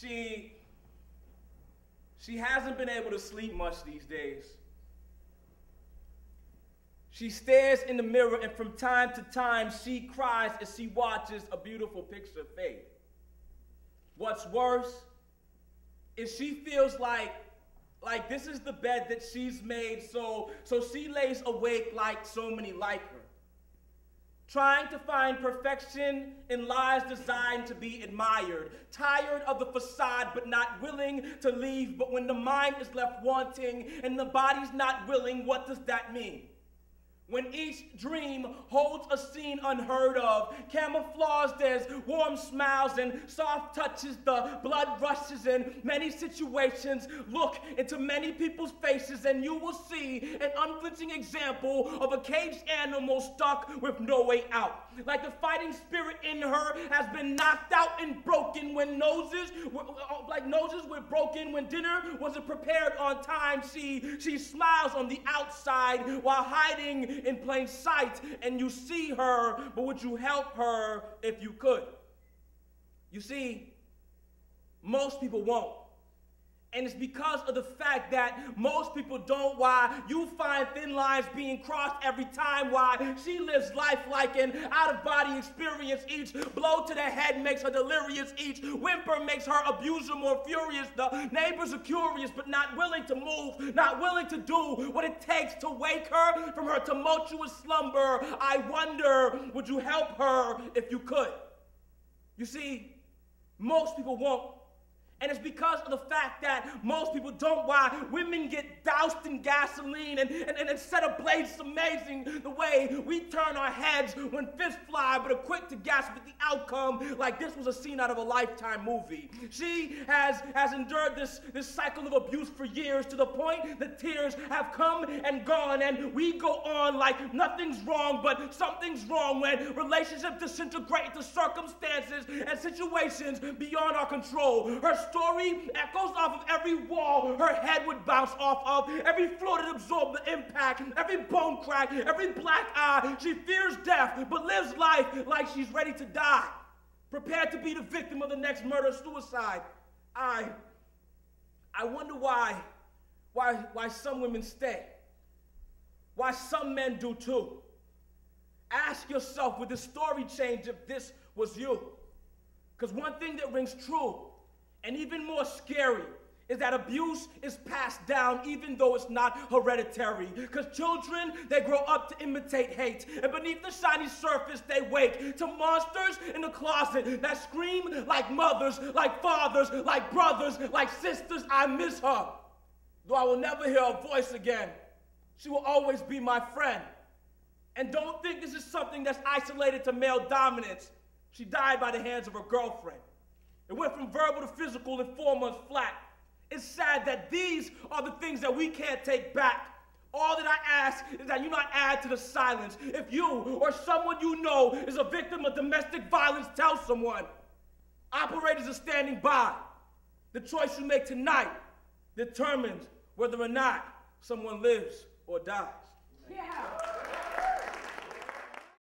She hasn't been able to sleep much these days. She stares in the mirror, and from time to time, she cries as she watches a beautiful picture fade. What's worse is she feels like this is the bed that she's made, so she lays awake like so many like her, trying to find perfection in lives designed to be admired, tired of the facade but not willing to leave. But when the mind is left wanting and the body's not willing, what does that mean? When each dream holds a scene unheard of, camouflaged as warm smiles and soft touches, the blood rushes in many situations. Look into many people's faces and you will see an unflinching example of a caged animal stuck with no way out. Like the fighting spirit in her has been knocked out and broken when noses were broken when dinner wasn't prepared on time. She smiles on the outside while hiding in plain sight, and you see her, but would you help her if you could? You see, most people won't. And it's because of the fact that most people don't. Why you find thin lines being crossed every time. Why she lives life like an out-of-body experience. Each blow to the head makes her delirious. Each whimper makes her abuser more furious. The neighbors are curious but not willing to move, not willing to do what it takes to wake her from her tumultuous slumber. I wonder, would you help her if you could? You see, most people won't. And it's because of the fact that most people don't. Why women get doused in gasoline and set ablaze. It's amazing the way we turn our heads when fists fly, but are quick to gasp at the outcome like this was a scene out of a Lifetime movie. She has endured this cycle of abuse for years, to the point that tears have come and gone, and we go on like nothing's wrong, but something's wrong when relationships disintegrate into circumstances and situations beyond our control. Her story echoes off of every wall her head would bounce off of, every floor that absorbed the impact, every bone crack, every black eye. She fears death, but lives life like she's ready to die, prepared to be the victim of the next murder-suicide. I wonder why some women stay, why some men do too. Ask yourself, would this story change if this was you? Because one thing that rings true, and even more scary, is that abuse is passed down even though it's not hereditary. Because children, they grow up to imitate hate. And beneath the shiny surface, they wake to monsters in the closet that scream like mothers, like fathers, like brothers, like sisters. I miss her. Though I will never hear her voice again, she will always be my friend. And don't think this is something that's isolated to male dominance. She died by the hands of her girlfriend. It went from verbal to physical in 4 months flat. It's sad that these are the things that we can't take back. All that I ask is that you not add to the silence. If you or someone you know is a victim of domestic violence, tell someone. Operators are standing by. The choice you make tonight determines whether or not someone lives or dies. Yeah.